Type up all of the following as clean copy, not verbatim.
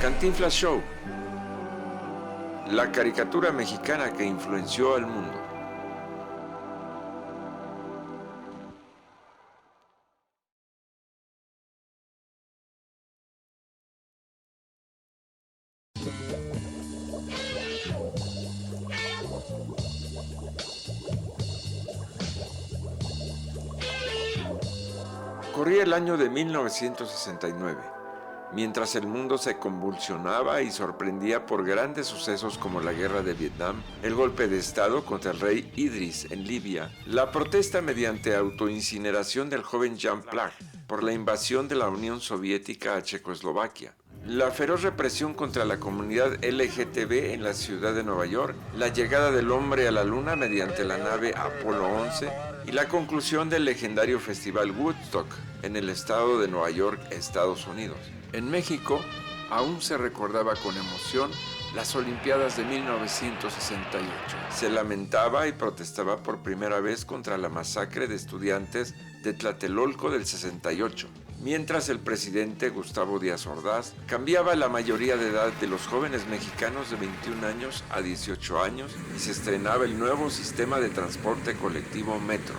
Cantinflas Show, la caricatura mexicana que influenció al mundo. Corría el año de 1969. Mientras el mundo se convulsionaba y sorprendía por grandes sucesos como la guerra de Vietnam, el golpe de estado contra el rey Idris en Libia, la protesta mediante autoincineración del joven Jan Plach por la invasión de la Unión Soviética a Checoslovaquia, la feroz represión contra la comunidad LGTB en la ciudad de Nueva York, la llegada del hombre a la luna mediante la nave Apolo 11 y la conclusión del legendario festival Woodstock en el estado de Nueva York, Estados Unidos. En México, aún se recordaba con emoción las Olimpiadas de 1968. Se lamentaba y protestaba por primera vez contra la masacre de estudiantes de Tlatelolco del 68, mientras el presidente Gustavo Díaz Ordaz cambiaba la mayoría de edad de los jóvenes mexicanos de 21 años a 18 años y se estrenaba el nuevo sistema de transporte colectivo Metro.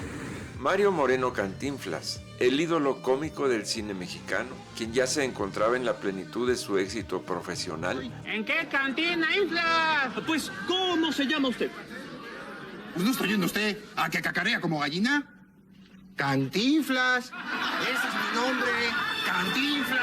Mario Moreno Cantinflas, el ídolo cómico del cine mexicano, quien ya se encontraba en la plenitud de su éxito profesional. ¿En qué cantina inflas? Pues, ¿cómo se llama usted? Pues no está oyendo usted a que cacarea como gallina. Cantinflas. Ese es mi nombre. Cantinflas.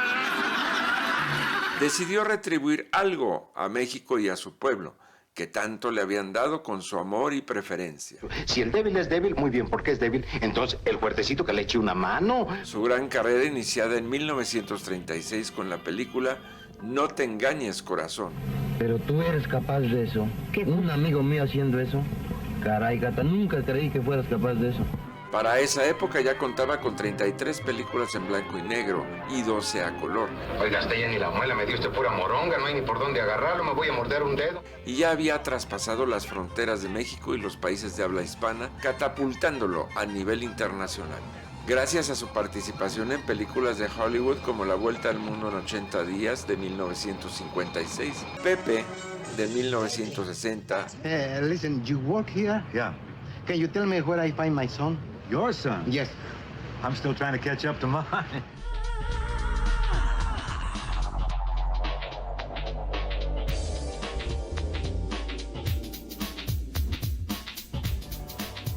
Decidió retribuir algo a México y a su pueblo, que tanto le habían dado con su amor y preferencia. Si el débil es débil, muy bien, porque es débil, entonces el fuertecito que le eche una mano. Su gran carrera iniciada en 1936 con la película No te engañes, corazón. Pero tú eres capaz de eso. ¿Qué? Un amigo mío haciendo eso. Caray, gata, nunca creí que fueras capaz de eso. Para esa época ya contaba con 33 películas en blanco y negro y 12 a color. Oiga, hasta ya ni la muela me dio usted pura moronga, no hay ni por dónde agarrarlo, me voy a morder un dedo. Y ya había traspasado las fronteras de México y los países de habla hispana, catapultándolo a nivel internacional. Gracias a su participación en películas de Hollywood como La Vuelta al Mundo en 80 días de 1956, Pepe de 1960. Listen, you work here? Yeah. Can you tell me where I find my son? Your son? Yes. I'm still trying to catch up to mine.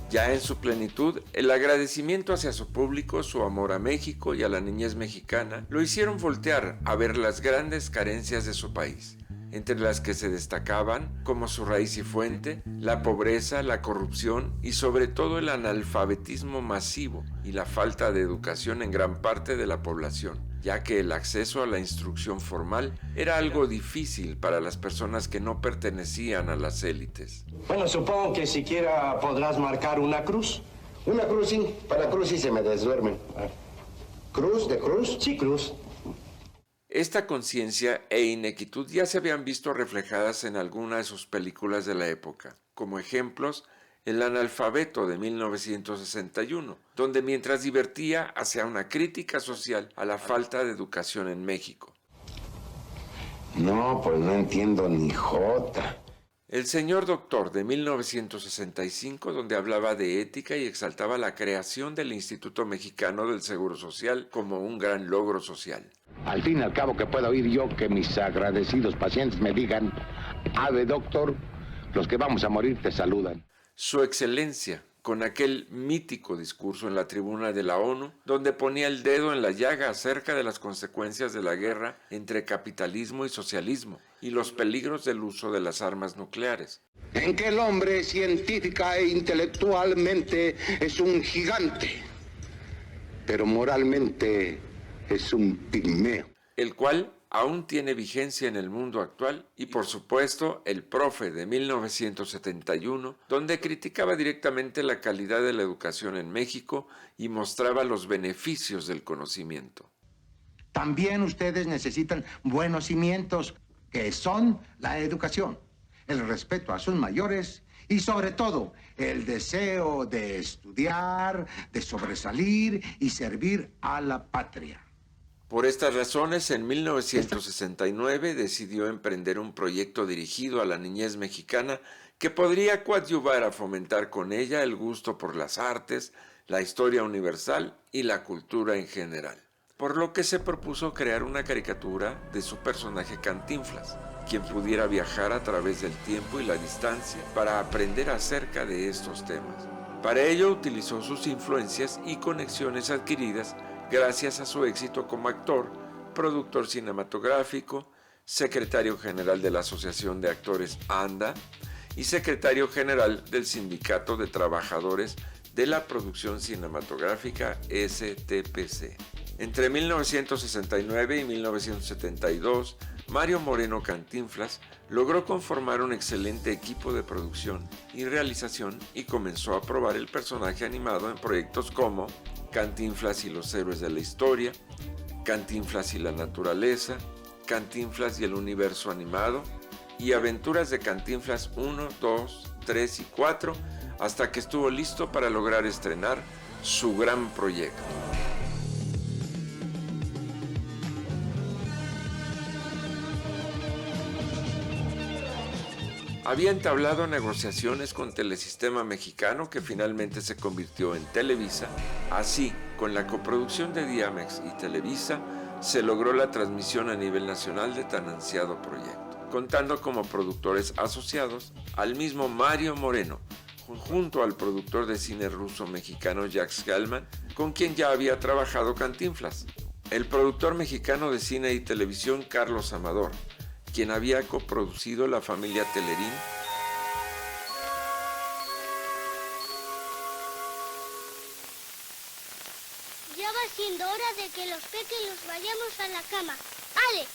Ya en su plenitud, el agradecimiento hacia su público, su amor a México y a la niñez mexicana, lo hicieron voltear a ver las grandes carencias de su país, entre las que se destacaban, como su raíz y fuente, la pobreza, la corrupción y sobre todo el analfabetismo masivo y la falta de educación en gran parte de la población, ya que el acceso a la instrucción formal era algo difícil para las personas que no pertenecían a las élites. Bueno, supongo que siquiera podrás marcar una cruz. Una cruz, sí. Para la cruz sí se me desduermen. ¿Cruz de cruz? Sí, cruz. Esta conciencia e inequitud ya se habían visto reflejadas en algunas de sus películas de la época, como ejemplos El analfabeto de 1961, donde mientras divertía hacía una crítica social a la falta de educación en México. No, pues no entiendo ni jota. El señor doctor de 1965, donde hablaba de ética y exaltaba la creación del Instituto Mexicano del Seguro Social como un gran logro social. Al fin y al cabo que pueda oír yo que mis agradecidos pacientes me digan, ave doctor, los que vamos a morir te saludan. Su excelencia, con aquel mítico discurso en la tribuna de la ONU, donde ponía el dedo en la llaga acerca de las consecuencias de la guerra entre capitalismo y socialismo y los peligros del uso de las armas nucleares. En que el hombre científica e intelectualmente es un gigante, pero moralmente es un pigmeo. El cual aún tiene vigencia en el mundo actual, y por supuesto El Profe de 1971, donde criticaba directamente la calidad de la educación en México y mostraba los beneficios del conocimiento. También ustedes necesitan buenos cimientos, que son la educación, el respeto a sus mayores y sobre todo el deseo de estudiar, de sobresalir y servir a la patria. Por estas razones, en 1969 decidió emprender un proyecto dirigido a la niñez mexicana que podría coadyuvar a fomentar con ella el gusto por las artes, la historia universal y la cultura en general. Por lo que se propuso crear una caricatura de su personaje Cantinflas, quien pudiera viajar a través del tiempo y la distancia para aprender acerca de estos temas. Para ello utilizó sus influencias y conexiones adquiridas gracias a su éxito como actor, productor cinematográfico, secretario general de la Asociación de Actores ANDA y secretario general del Sindicato de Trabajadores de la Producción Cinematográfica STPC. Entre 1969 y 1972, Mario Moreno Cantinflas logró conformar un excelente equipo de producción y realización y comenzó a probar el personaje animado en proyectos como Cantinflas y los héroes de la historia, Cantinflas y la naturaleza, Cantinflas y el universo animado y Aventuras de Cantinflas 1, 2, 3 y 4 hasta que estuvo listo para lograr estrenar su gran proyecto. Había entablado negociaciones con Telesistema Mexicano, que finalmente se convirtió en Televisa. Así, con la coproducción de Diamex y Televisa, se logró la transmisión a nivel nacional de tan ansiado proyecto, contando como productores asociados al mismo Mario Moreno, junto al productor de cine ruso-mexicano Jacques Gallman, con quien ya había trabajado Cantinflas, el productor mexicano de cine y televisión Carlos Amador, quien había coproducido La Familia Telerín, ya va siendo hora de que los pequeños vayamos a la cama. ¡Ale!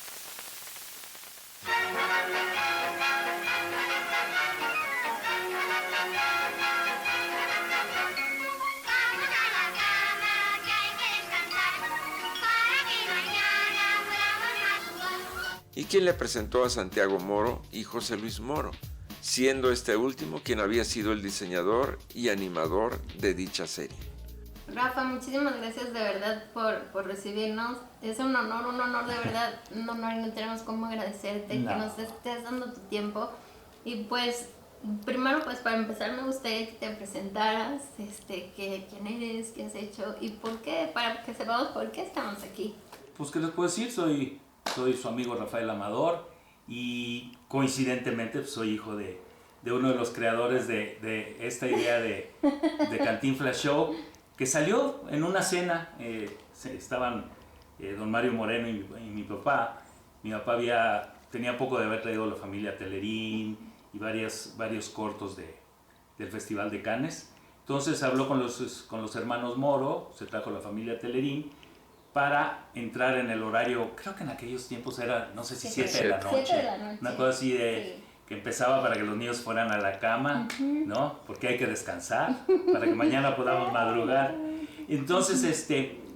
y quien le presentó a Santiago Moro y José Luis Moro, siendo este último quien había sido el diseñador y animador de dicha serie. Rafa, muchísimas gracias de verdad por recibirnos. Es un honor de verdad, un honor y no tenemos cómo agradecerte que nos estés dando tu tiempo. Y pues, primero pues para empezar me gustaría que te presentaras, quién eres, qué has hecho y por qué, para que sepamos por qué estamos aquí. Pues, ¿qué les puedo decir? Soy su amigo Rafael Amador y coincidentemente soy hijo de uno de los creadores de esta idea de Cantinflas Show, que salió en una cena. Estaban don Mario Moreno y mi papá. Mi papá tenía poco de haber traído La Familia Telerín y varios cortos del Festival de Cannes. Entonces habló con los hermanos Moro, se trajo La Familia Telerín para entrar en el horario, creo que en aquellos tiempos era, no sé si 7 de la noche, una cosa así que empezaba para que los niños fueran a la cama, ¿no? Porque hay que descansar, para que mañana podamos madrugar. Entonces,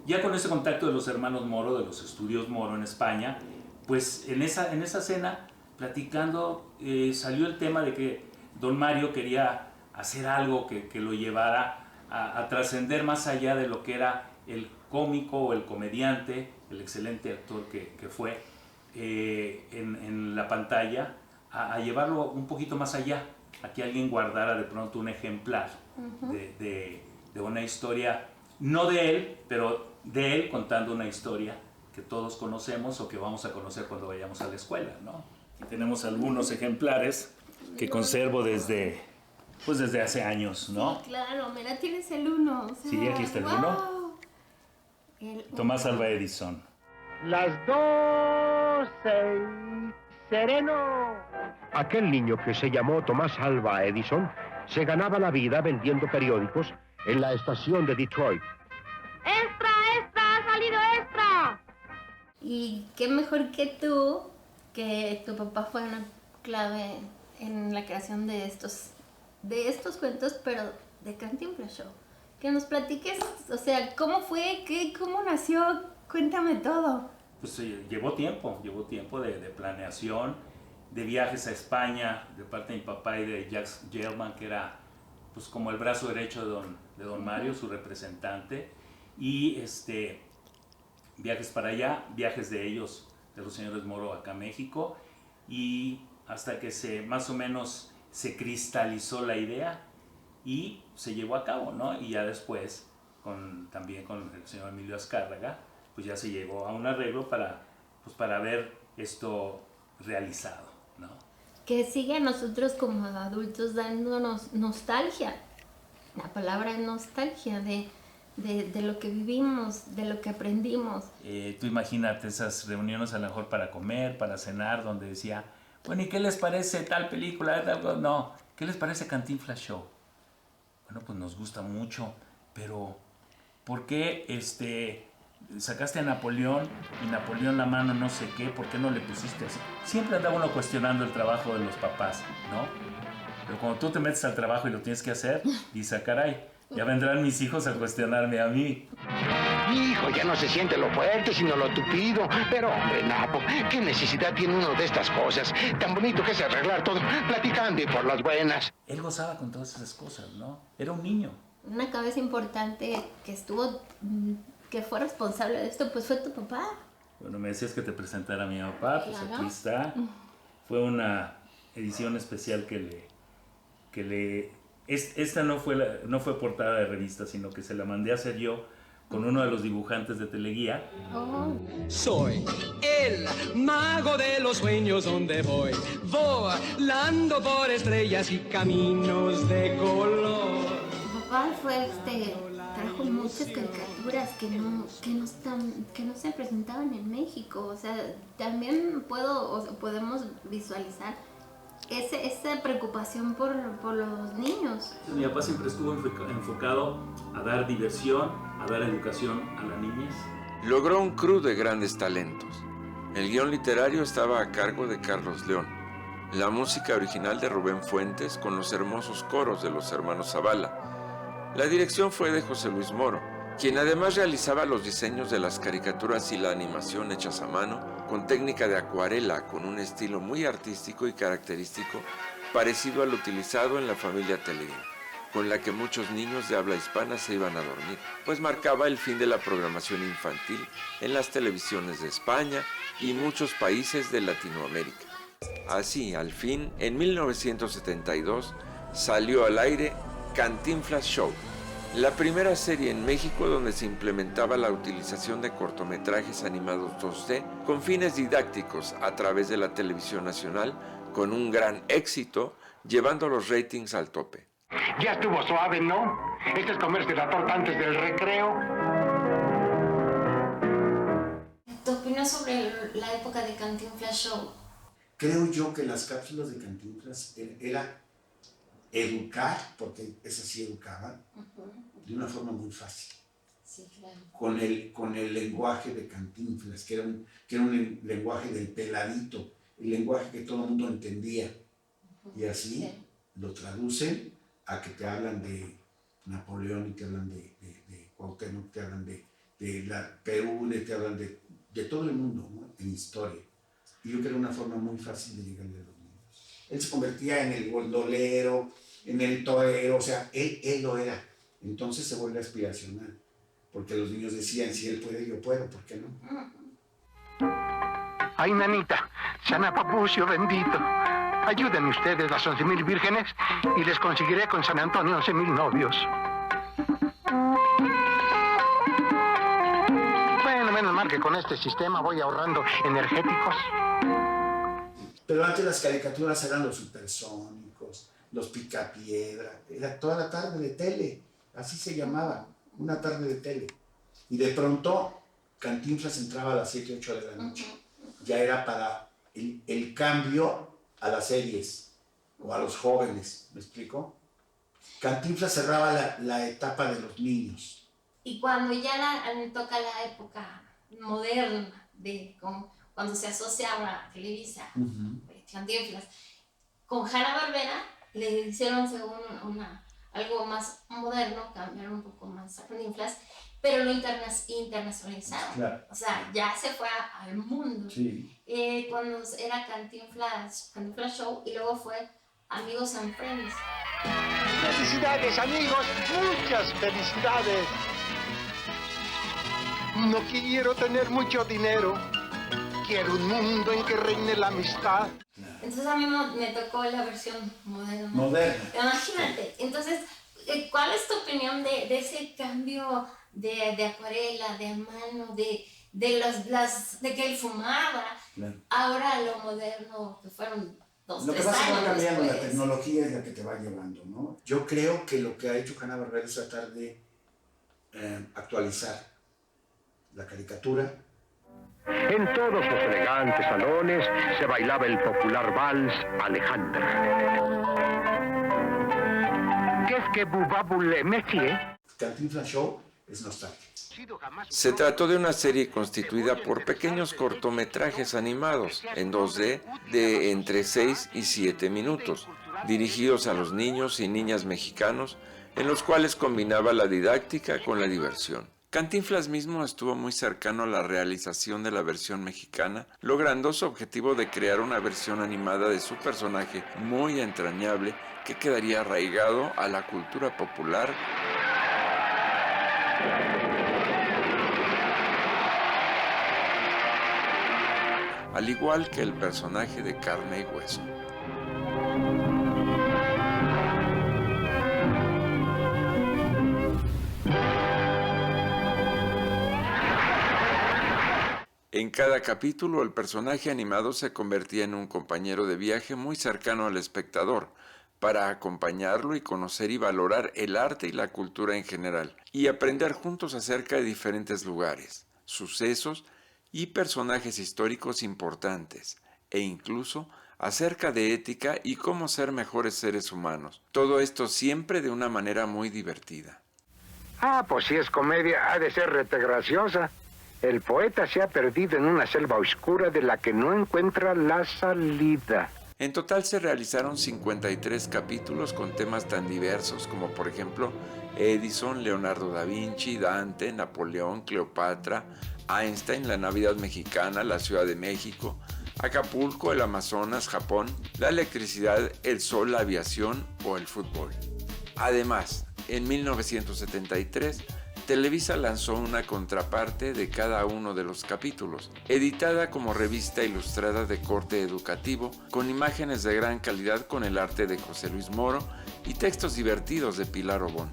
ya con ese contacto de los hermanos Moro, de los estudios Moro en España, pues en esa cena, platicando, salió el tema de que don Mario quería hacer algo que lo llevara a trascender más allá de lo que era el cómico o el comediante, el excelente actor que fue en la pantalla, a llevarlo un poquito más allá, a que alguien guardara de pronto un ejemplar de una historia, no de él, pero de él contando una historia que todos conocemos o que vamos a conocer cuando vayamos a la escuela, ¿no? Y tenemos algunos ejemplares que conservo desde hace años, ¿no? Sí, claro, mira, tienes el 1. O sea, sí, aquí está el 1. Tomás Alva Edison. Las 12 sereno. Aquel niño que se llamó Tomás Alva Edison se ganaba la vida vendiendo periódicos en la estación de Detroit. ¡Extra, extra! ¡Ha salido extra! Y qué mejor que tú, que tu papá fue una clave en la creación de estos cuentos, pero de Cantinflas Show. Que nos platiques, o sea, ¿cómo fue? ¿Cómo nació? Cuéntame todo. Pues llevó tiempo de planeación, de viajes a España, de parte de mi papá y de Jacques Gellman, que era pues como el brazo derecho de don Mario, su representante. Y viajes para allá, viajes de ellos, de los señores Moro acá a México, y hasta que más o menos se cristalizó la idea y se llevó a cabo, ¿no? Y ya después, también con el señor Emilio Azcárraga, pues ya se llegó a un arreglo para ver esto realizado, ¿no? Que sigue a nosotros como adultos dándonos nostalgia. La palabra es nostalgia de lo que vivimos, de lo que aprendimos. Tú imagínate esas reuniones a lo mejor para comer, para cenar, donde decía, bueno, ¿y qué les parece tal película? No, ¿qué les parece Cantinflas Show? Bueno, pues nos gusta mucho, pero ¿por qué sacaste a Napoleón y Napoleón la mano no sé qué? ¿Por qué no le pusiste así? Siempre anda uno cuestionando el trabajo de los papás, ¿no? Pero cuando tú te metes al trabajo y lo tienes que hacer, dices, caray, ya vendrán mis hijos a cuestionarme a mí. Hijo, ya no se siente lo fuerte, sino lo tupido. Pero, hombre, Napo, ¿qué necesidad tiene uno de estas cosas? Tan bonito que es arreglar todo, platicando y por las buenas. Él gozaba con todas esas cosas, ¿no? Era un niño. Una cabeza importante que fue responsable de esto, pues fue tu papá. Bueno, me decías que te presentara a mi papá, pues claro. Aquí está. Fue una edición especial esta no fue portada de revista, sino que se la mandé a hacer yo con uno de los dibujantes de Teleguía. Oh. Soy el mago de los sueños donde voy, volando por estrellas y caminos de color. Mi papá trajo muchas caricaturas que no se presentaban en México. O sea, también podemos visualizar esa preocupación por los niños. Mi papá siempre estuvo enfocado a dar diversión, a dar educación a la niñez. Logró un crew de grandes talentos. El guión literario estaba a cargo de Carlos León. La música original de Rubén Fuentes con los hermosos coros de los hermanos Zavala. La dirección fue de José Luis Moro, quien además realizaba los diseños de las caricaturas y la animación hechas a mano con técnica de acuarela, con un estilo muy artístico y característico, parecido al utilizado en la familia Teleguín, con la que muchos niños de habla hispana se iban a dormir, pues marcaba el fin de la programación infantil en las televisiones de España y muchos países de Latinoamérica. Así, al fin, en 1972, salió al aire Cantinflas Show, la primera serie en México donde se implementaba la utilización de cortometrajes animados 2D con fines didácticos a través de la televisión nacional, con un gran éxito, llevando los ratings al tope. Ya estuvo suave, ¿no? Este es comerse la torta antes del recreo. ¿Tu opinión sobre la época de Cantinflas Show? Creo yo que las cápsulas de Cantinflas era educar, porque esas sí educaban, de una forma muy fácil. Sí, claro. Con el lenguaje de Cantinflas, que era un lenguaje del peladito, el lenguaje que todo el mundo entendía. Y así lo traducen a que te hablan de Napoleón y te hablan de Cuauhtémoc, te hablan de la Perú, te hablan de todo el mundo, ¿no? En historia. Y yo creo que era una forma muy fácil de llegarle a los niños. Él se convertía en el gondolero, en el torero, o sea, él lo era. Entonces se vuelve aspiracional, porque los niños decían, si él puede, yo puedo, ¿por qué no? Ay, nanita, Sana Papucio bendito, ayuden ustedes las 11,000 vírgenes y les conseguiré con San Antonio 11,000 novios. Bueno, menos mal que con este sistema voy ahorrando energéticos. Pero antes las caricaturas eran los supersónicos, los picapiedra, era toda la tarde de tele, así se llamaba, una tarde de tele. Y de pronto Cantinflas entraba a las 7, 8 de la noche. Ya era para el cambio a las series o a los jóvenes, ¿me explico? Cantinflas cerraba la etapa de los niños. Y cuando ya toca la época moderna, cuando se asociaba a Televisa, Cantinflas, con Hanna-Barbera le hicieron según algo más moderno, cambiaron un poco más a Cantinflas, pero lo internacionalizaron. Claro. O sea, ya se fue al mundo. Sí. Cuando era Cantinflas Show, y luego fue Amigos and Friends. ¡Felicidades, amigos! ¡Muchas felicidades! No quiero tener mucho dinero. Quiero un mundo en que reine la amistad. Entonces a mí me tocó la versión moderna. Moderna. Imagínate. Entonces, ¿cuál es tu opinión de ese cambio de acuarela, de a mano, de que él fumaba? Claro. Ahora lo moderno, que fueron 2-3 años. Lo que pasa es que va cambiando, después. la tecnología es la que te va llevando, ¿no? Yo creo que lo que ha hecho Hanna-Barbera es tratar de actualizar la caricatura. En todos los elegantes salones se bailaba el popular vals Alejandra. Qu'est-ce que vous voulez, monsieur? Cantinflas Show es nostálgico. Se trató de una serie constituida por pequeños cortometrajes animados en 2D de entre 6 y 7 minutos, dirigidos a los niños y niñas mexicanos, en los cuales combinaba la didáctica con la diversión. Cantinflas mismo estuvo muy cercano a la realización de la versión mexicana, logrando su objetivo de crear una versión animada de su personaje muy entrañable que quedaría arraigado a la cultura popular. Al igual que el personaje de carne y hueso. En cada capítulo, el personaje animado se convertía en un compañero de viaje muy cercano al espectador, para acompañarlo y conocer y valorar el arte y la cultura en general, y aprender juntos acerca de diferentes lugares, sucesos y personajes históricos importantes, e incluso acerca de ética y cómo ser mejores seres humanos. Todo esto siempre de una manera muy divertida. Ah, pues si es comedia, ha de ser rete graciosa. El poeta se ha perdido en una selva oscura de la que no encuentra la salida. En total se realizaron 53 capítulos con temas tan diversos como por ejemplo Edison, Leonardo da Vinci, Dante, Napoleón, Cleopatra, Einstein, la Navidad mexicana, la Ciudad de México, Acapulco, el Amazonas, Japón, la electricidad, el sol, la aviación o el fútbol. Además, en 1973, Televisa lanzó una contraparte de cada uno de los capítulos, editada como revista ilustrada de corte educativo, con imágenes de gran calidad con el arte de José Luis Moro y textos divertidos de Pilar Obón.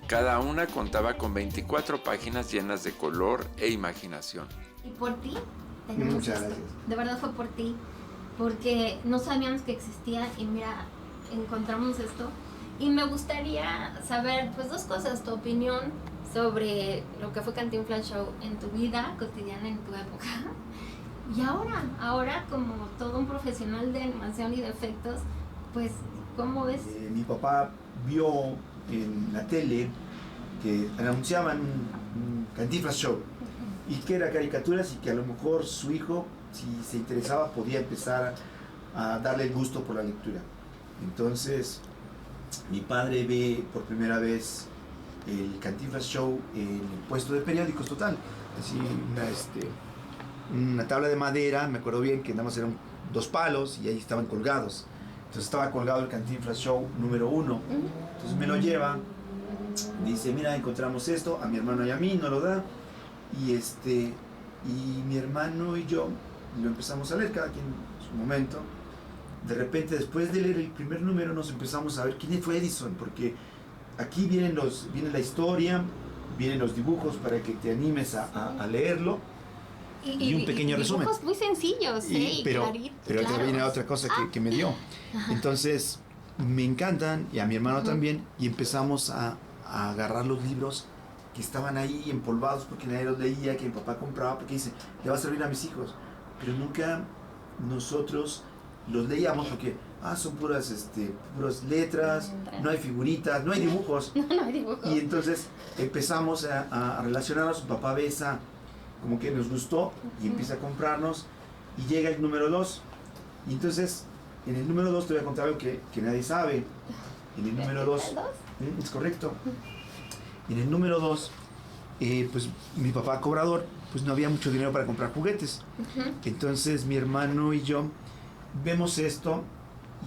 Cada una contaba con 24 páginas llenas de color e imaginación. ¿Y por ti? Muchas gracias. De verdad fue por ti, porque no sabíamos que existía y mira, encontramos esto. Y me gustaría saber, pues, 2 cosas, tu opinión sobre lo que fue Cantinflas Show en tu vida cotidiana, en tu época. Y ahora como todo un profesional de animación y de efectos, pues, ¿cómo ves? Mi papá vio en la tele que anunciaban un Cantinflas Show y que era caricaturas y que a lo mejor su hijo, si se interesaba, podía empezar a darle el gusto por la lectura. Entonces, mi padre ve por primera vez el Cantinflas Show en el puesto de periódicos total, así una tabla de madera, me acuerdo bien que nada más eran 2 palos y ahí estaban colgados. Entonces estaba colgado el Cantinflas Show número 1. Entonces me lo lleva, dice, mira, encontramos esto, a mi hermano y a mí, no lo da. Y mi hermano y yo lo empezamos a leer, cada quien en su momento. De repente, después de leer el primer número, nos empezamos a ver quién fue Edison, porque aquí viene la historia, vienen los dibujos para que te animes a leerlo. Y un pequeño resumen. Dibujos muy sencillos, pero claros. también viene otra cosa que me dio. Entonces, me encantan, y a mi hermano también, y empezamos a agarrar los libros que estaban ahí empolvados porque nadie los leía, que mi papá compraba, porque dice, le va a servir a mis hijos. Pero nunca nosotros los leíamos porque son puras letras, no hay figuritas, no hay dibujos. No hay dibujos. Y entonces empezamos a relacionarnos, mi papá ve como que nos gustó y empieza a comprarnos y llega el número 2. Y entonces, en el número 2 te voy a contar algo que nadie sabe. En el número 2, es correcto. En el número 2, pues mi papá cobrador, pues no había mucho dinero para comprar juguetes. Entonces mi hermano y yo vemos esto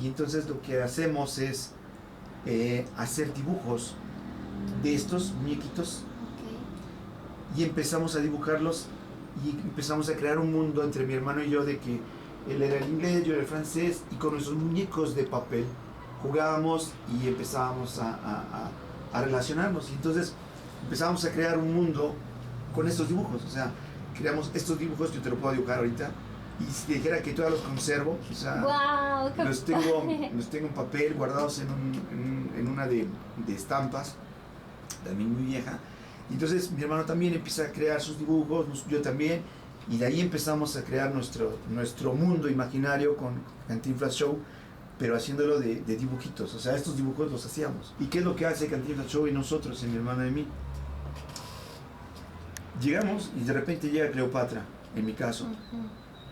y entonces lo que hacemos es hacer dibujos de estos muñequitos y empezamos a dibujarlos y empezamos a crear un mundo entre mi hermano y yo de que él era el inglés, yo era el francés, y con nuestros muñecos de papel jugábamos y empezábamos a relacionarnos. Y entonces empezamos a crear un mundo con estos dibujos. O sea, creamos estos dibujos, yo te lo puedo dibujar ahorita, y si te dijera que todavía los conservo, o sea, wow, los tengo en papel guardados en una de estampas, también muy vieja. Entonces mi hermano también empieza a crear sus dibujos, yo también, y de ahí empezamos a crear nuestro mundo imaginario con Cantinflas Show, pero haciéndolo de dibujitos. O sea, estos dibujos los hacíamos. ¿Y qué es lo que hace Cantinflas Show y nosotros, y mi hermana y mí? Llegamos y de repente llega Cleopatra, en mi caso.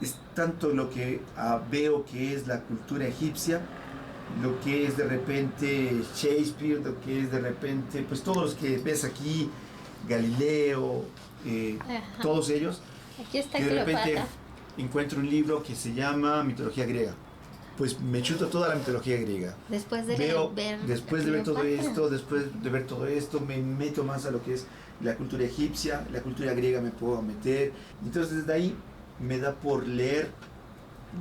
Es tanto lo que veo que es la cultura egipcia, lo que es de repente Shakespeare, lo que es de repente, pues todos los que ves aquí, Galileo, todos ellos. Aquí está que de repente Cleopatra. encuentro un libro que se llama Mitología Griega. Pues me chuto toda la mitología griega. Después de ver todo esto, me meto más a lo que es la cultura egipcia, la cultura griega me puedo meter. Entonces desde ahí me da por leer,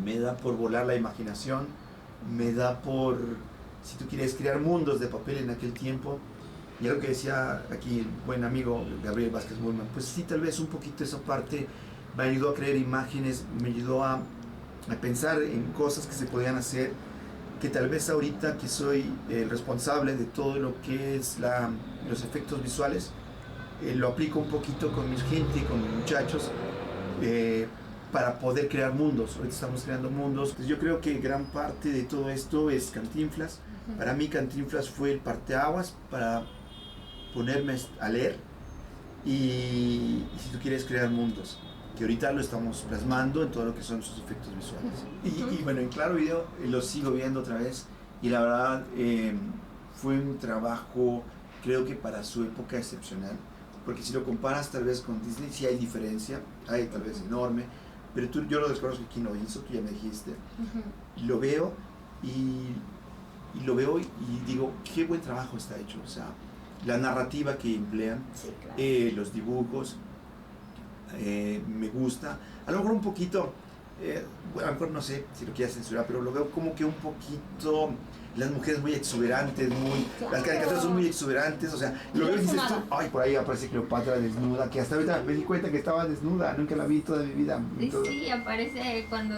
me da por volar la imaginación, me da por, si tú quieres, crear mundos de papel en aquel tiempo. Y algo que decía aquí el buen amigo Gabriel Vázquez Bullman, pues sí, tal vez un poquito esa parte me ayudó a crear imágenes, me ayudó a pensar en cosas que se podían hacer, que tal vez ahorita que soy el responsable de todo lo que es los efectos visuales, lo aplico un poquito con mi gente, con mis muchachos, para poder crear mundos. Ahorita estamos creando mundos. Pues yo creo que gran parte de todo esto es Cantinflas. Para mí Cantinflas fue el parteaguas para ponerme a leer y si tú quieres crear mundos, que ahorita lo estamos plasmando en todo lo que son sus efectos visuales. Y bueno, en Claro Video lo sigo viendo otra vez y la verdad fue un trabajo, creo que para su época, excepcional, porque si lo comparas tal vez con Disney sí hay diferencia, hay tal vez enorme, pero yo lo desconozco quién lo hizo, tú ya me dijiste, y lo veo y digo, qué buen trabajo está hecho. O sea, la narrativa que emplean, sí, claro. Los dibujos, me gusta. A lo mejor un poquito, bueno, a lo mejor no sé si lo quieras censurar, pero lo veo como que un poquito, las mujeres muy exuberantes, claro. Las caricaturas son muy exuberantes, o sea, lo veo y dices tú, ay, por ahí aparece Cleopatra desnuda, que hasta ahorita me di cuenta que estaba desnuda, nunca la vi toda mi vida. Sí, aparece cuando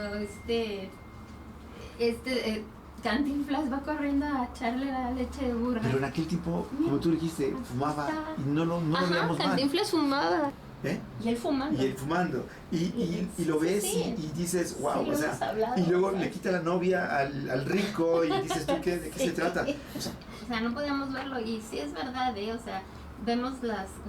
Cantinflas va corriendo a echarle la leche de burra. Pero en aquel tiempo, como tú dijiste, fumaba y no lo veíamos mal. Cantinflas fumaba. Y él fumando. Y lo ves y dices, wow, sí, o sea, y luego le quita la novia al rico y dices tú, ¿de qué se trata? O sea, no podíamos verlo y sí es verdad, o sea, vemos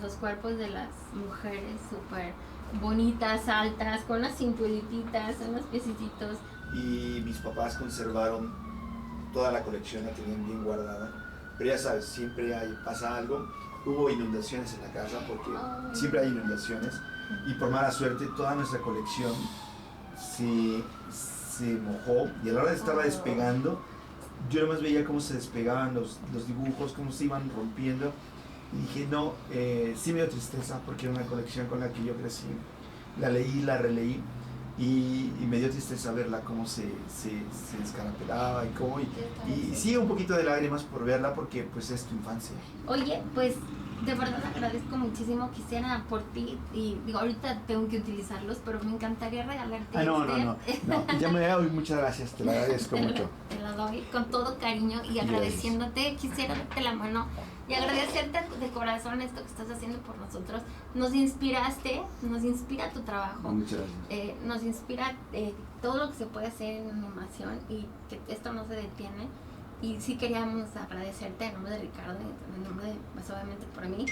los cuerpos de las mujeres súper bonitas, altas, con unas cinturititas, unos piecititos. Y mis papás conservaron toda la colección, la tenían bien guardada, pero ya sabes, siempre pasa algo. Hubo inundaciones en la casa porque siempre hay inundaciones y por mala suerte toda nuestra colección se mojó y a la hora de estarla despegando yo nomás veía cómo se despegaban los dibujos, cómo se iban rompiendo y dije no, sí me dio tristeza porque era una colección con la que yo crecí, la leí, la releí y me dio tristeza verla cómo se descarapelaba y sí, un poquito de lágrimas por verla porque pues es tu infancia. Oye, pues de verdad agradezco muchísimo, quisiera por ti y digo, ahorita tengo que utilizarlos, pero me encantaría regalarte no, ya me doy, muchas gracias, te lo agradezco mucho. Te lo doy con todo cariño y agradeciéndote, quisiera darte la mano y agradecerte de corazón esto que estás haciendo por nosotros. Nos inspiraste, nos inspira tu trabajo. Muchas gracias. Nos inspira todo lo que se puede hacer en animación y que esto no se detiene. Y sí queríamos agradecerte en nombre de Ricardo y en nombre de, pues obviamente por mí,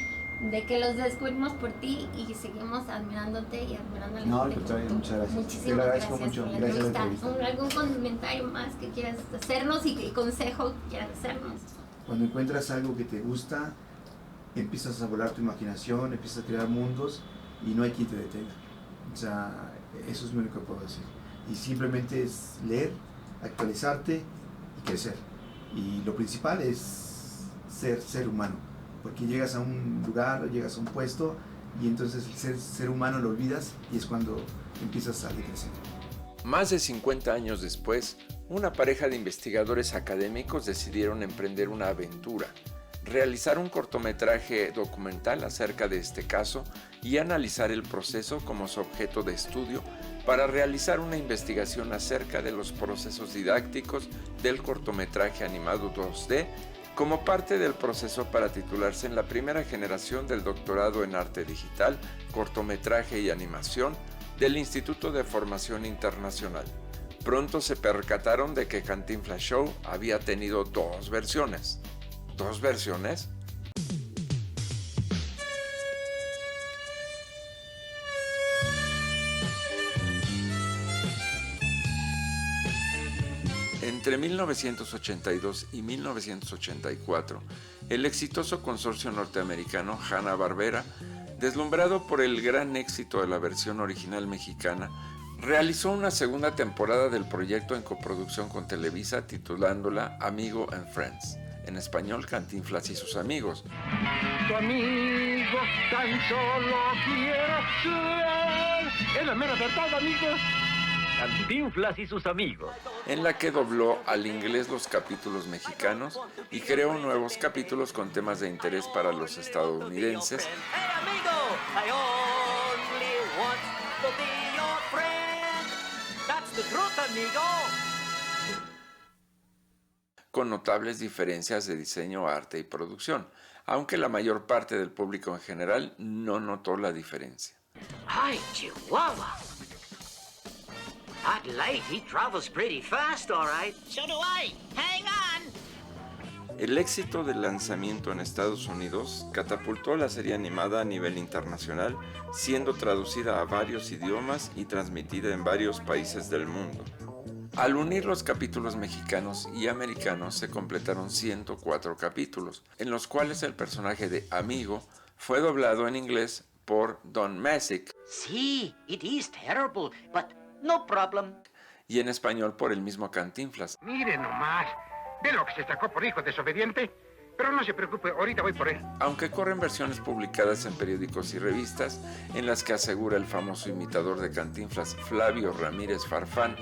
de que los descubrimos por ti y seguimos admirándote y admirando a la No, gente. al contrario, muchas gracias. Muchísimas te lo agradezco gracias mucho. por la Gracias a la entrevista. ¿Algún comentario más que quieras hacernos y consejo que quieras hacernos? Cuando encuentras algo que te gusta, empiezas a volar tu imaginación, empiezas a crear mundos y no hay quien te detenga. O sea, eso es lo único que puedo decir. Y simplemente es leer, actualizarte y crecer. Y lo principal es ser humano, porque llegas a un lugar, llegas a un puesto y entonces el ser humano lo olvidas y es cuando empiezas a decrecer. Más de 50 años después, una pareja de investigadores académicos decidieron emprender una aventura, realizar un cortometraje documental acerca de este caso y analizar el proceso como su objeto de estudio para realizar una investigación acerca de los procesos didácticos del cortometraje animado 2D como parte del proceso para titularse en la primera generación del doctorado en arte digital, cortometraje y animación del Instituto de Formación Internacional. Pronto se percataron de que Cantinflas Show había tenido dos versiones. ¿Dos versiones? Entre 1982 y 1984, el exitoso consorcio norteamericano Hanna-Barbera, deslumbrado por el gran éxito de la versión original mexicana, realizó una segunda temporada del proyecto en coproducción con Televisa titulándola Amigo and Friends, en español Cantinflas y sus amigos. Tu amigo tan solo quiero ser. Es la mera verdad, amigos. Cantinflas y sus amigos. En la que dobló al inglés los capítulos mexicanos y creó nuevos capítulos con temas de interés para los estadounidenses. Con notables diferencias de diseño, arte y producción, aunque la mayor parte del público en general no notó la diferencia. ¡Ay, Chihuahua! That light, he travels pretty fast, all right. So do I. Hang on. El éxito del lanzamiento en Estados Unidos catapultó la serie animada a nivel internacional, siendo traducida a varios idiomas y transmitida en varios países del mundo. Al unir los capítulos mexicanos y americanos se completaron 104 capítulos, en los cuales el personaje de Amigo fue doblado en inglés por Don Messick. Sí, it is terrible, but no problem. Y en español por el mismo Cantinflas. Mire nomás, ve lo que se sacó por hijo desobediente. Pero no se preocupe, ahorita voy por él. Aunque corren versiones publicadas en periódicos y revistas en las que asegura el famoso imitador de Cantinflas, Flavio Ramírez Farfán,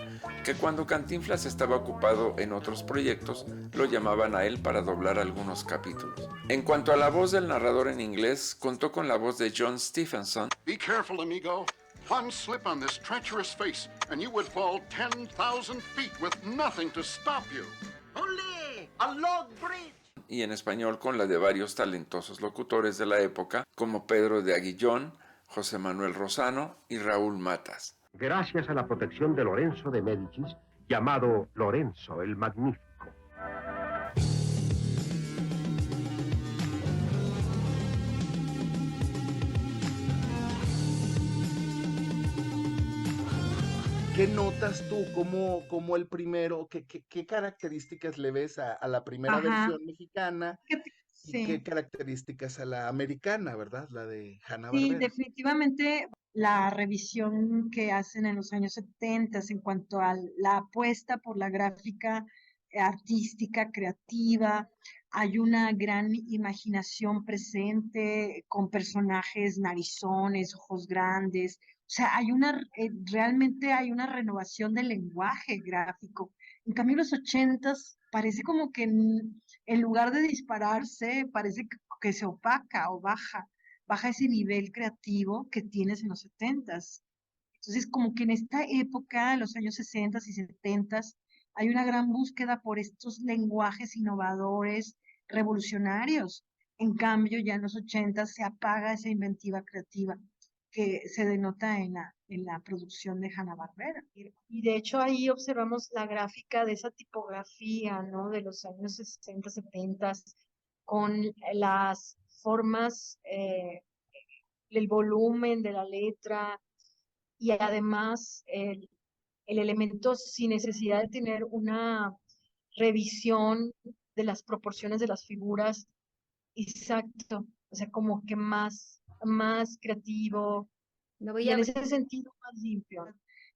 que cuando Cantinflas estaba ocupado en otros proyectos, lo llamaban a él para doblar algunos capítulos. En cuanto a la voz del narrador en inglés, contó con la voz de John Stephenson. Be careful, amigo. One slip on this treacherous face, and you would fall 10,000 feet with nothing to stop you. Only a log bridge. Y en español con la de varios talentosos locutores de la época, como Pedro de Aguillón, José Manuel Rosano y Raúl Matas. Gracias a la protección de Lorenzo de Médicis, llamado Lorenzo el Magnífico. ¿Qué notas tú como el primero? ¿Qué características le ves a la primera versión mexicana? Sí. ¿Y qué características a la americana, verdad? La de Hanna-Barbera. Sí, definitivamente la revisión que hacen en los años 70 en cuanto a la apuesta por la gráfica artística, creativa, hay una gran imaginación presente con personajes narizones, ojos grandes. O sea, realmente hay una renovación del lenguaje gráfico. En cambio, en los 80s parece como que en lugar de dispararse, parece que se opaca o baja ese nivel creativo que tienes en los 70s. Entonces, como que en esta época, en los años 60s y 70s, hay una gran búsqueda por estos lenguajes innovadores, revolucionarios. En cambio, ya en los 80s se apaga esa inventiva creativa que se denota en la producción de Hanna-Barbera. Y de hecho ahí observamos la gráfica de esa tipografía, ¿no? De los años 60, 70, con las formas, el volumen de la letra y además el elemento sin necesidad de tener una revisión de las proporciones de las figuras. Exacto, o sea, como que más creativo, y en ese sentido más limpio,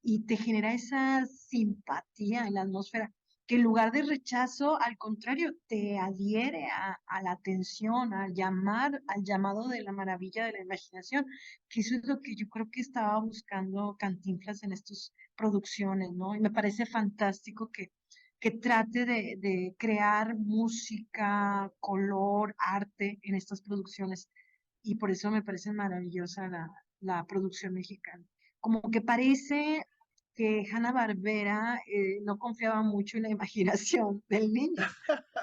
y te genera esa simpatía en la atmósfera, que en lugar de rechazo, al contrario, te adhiere a la atención, al llamado de la maravilla de la imaginación, que eso es lo que yo creo que estaba buscando Cantinflas en estas producciones, ¿no? Y me parece fantástico que trate de crear música, color, arte en estas producciones, y por eso me parece maravillosa la producción mexicana. Como que parece que Hanna-Barbera no confiaba mucho en la imaginación del niño.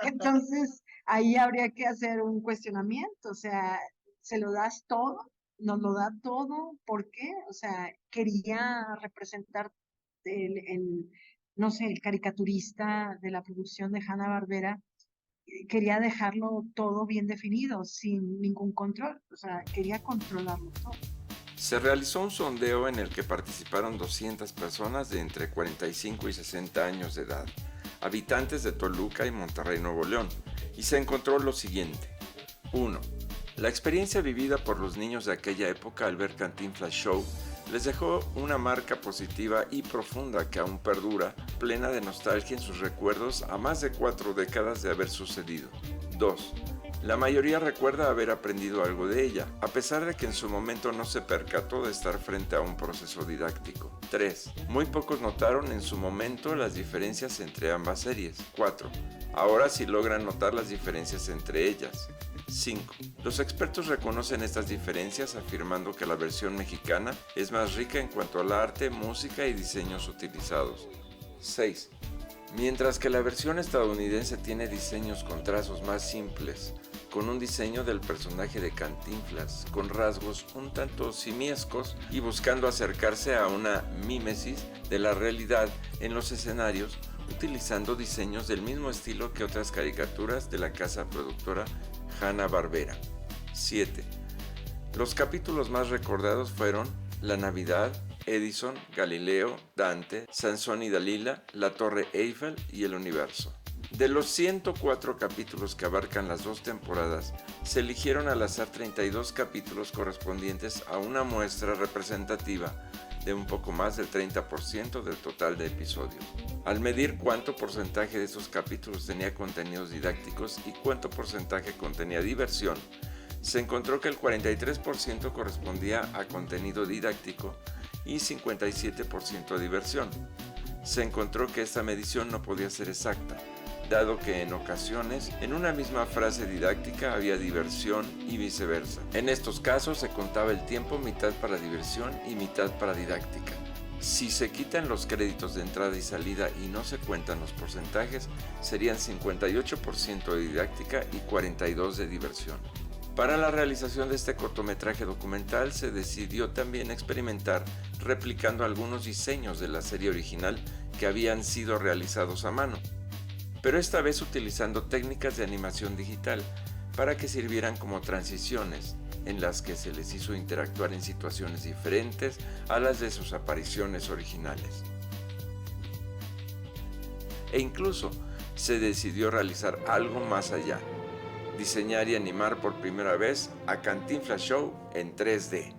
Entonces, ahí habría que hacer un cuestionamiento, o sea, ¿se lo das todo? ¿Nos lo da todo? ¿Por qué? O sea, quería representar no sé, el caricaturista de la producción de Hanna-Barbera, quería dejarlo todo bien definido, sin ningún control, o sea, quería controlarlo todo. Se realizó un sondeo en el que participaron 200 personas de entre 45 y 60 años de edad, habitantes de Toluca y Monterrey, Nuevo León, y se encontró lo siguiente. 1. La experiencia vivida por los niños de aquella época al ver Cantinflas Show les dejó una marca positiva y profunda que aún perdura, plena de nostalgia en sus recuerdos a más de 4 décadas de haber sucedido. 2. La mayoría recuerda haber aprendido algo de ella, a pesar de que en su momento no se percató de estar frente a un proceso didáctico. 3. Muy pocos notaron en su momento las diferencias entre ambas series. 4. Ahora sí logran notar las diferencias entre ellas. 5. Los expertos reconocen estas diferencias afirmando que la versión mexicana es más rica en cuanto al arte, música y diseños utilizados. 6. Mientras que la versión estadounidense tiene diseños con trazos más simples, con un diseño del personaje de Cantinflas, con rasgos un tanto simiescos y buscando acercarse a una mímesis de la realidad en los escenarios, utilizando diseños del mismo estilo que otras caricaturas de la casa productora Hanna-Barbera. 7. Los capítulos más recordados fueron La Navidad, Edison, Galileo, Dante, Sansón y Dalila, La Torre Eiffel y El Universo. De los 104 capítulos que abarcan las 2 temporadas, se eligieron al azar 32 capítulos correspondientes a una muestra representativa de un poco más del 30% del total de episodios. Al medir cuánto porcentaje de esos capítulos tenía contenidos didácticos y cuánto porcentaje contenía diversión, se encontró que el 43% correspondía a contenido didáctico y 57% a diversión. Se encontró que esta medición no podía ser exacta, dado que en ocasiones en una misma frase didáctica había diversión y viceversa. En estos casos se contaba el tiempo mitad para diversión y mitad para didáctica. Si se quitan los créditos de entrada y salida y no se cuentan los porcentajes, serían 58% de didáctica y 42% de diversión. Para la realización de este cortometraje documental se decidió también experimentar replicando algunos diseños de la serie original que habían sido realizados a mano, pero esta vez utilizando técnicas de animación digital para que sirvieran como transiciones en las que se les hizo interactuar en situaciones diferentes a las de sus apariciones originales. E incluso se decidió realizar algo más allá, diseñar y animar por primera vez a Cantinflas Show en 3D.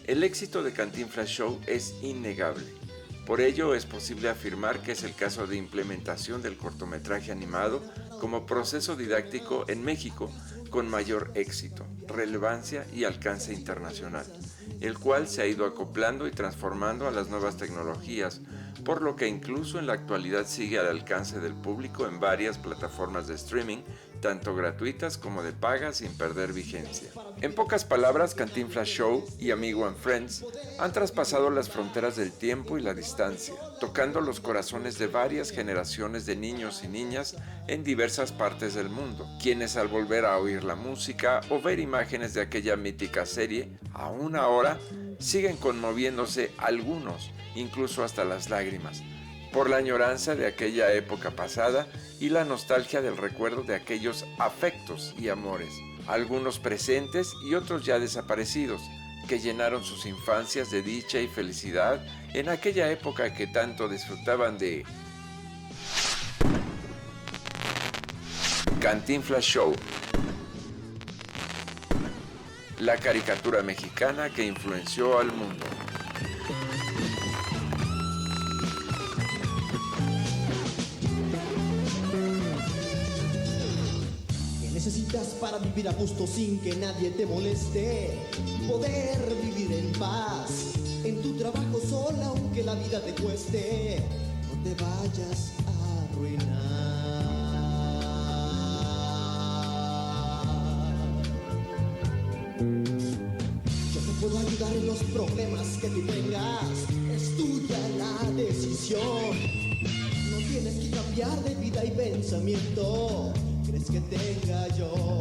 El éxito de Cantinflas Show es innegable. Por ello es posible afirmar que es el caso de implementación del cortometraje animado como proceso didáctico en México con mayor éxito, relevancia y alcance internacional, el cual se ha ido acoplando y transformando a las nuevas tecnologías, por lo que incluso en la actualidad sigue al alcance del público en varias plataformas de streaming, tanto gratuitas como de paga sin perder vigencia. En pocas palabras, Cantinflas Show y Amigo and Friends han traspasado las fronteras del tiempo y la distancia, tocando los corazones de varias generaciones de niños y niñas en diversas partes del mundo, quienes al volver a oír la música o ver imágenes de aquella mítica serie, aún ahora siguen conmoviéndose algunos, incluso hasta las lágrimas, por la añoranza de aquella época pasada y la nostalgia del recuerdo de aquellos afectos y amores, algunos presentes y otros ya desaparecidos, que llenaron sus infancias de dicha y felicidad en aquella época que tanto disfrutaban de Cantinflas Show, la caricatura mexicana que influenció al mundo. ¿Qué necesitas para vivir a gusto sin que nadie te moleste? Poder vivir en paz, en tu trabajo sola aunque la vida te cueste. No te vayas a arruinar. Puedo ayudar en los problemas que tú tengas, es tuya la decisión. No tienes que cambiar de vida y pensamiento, crees que tenga yo.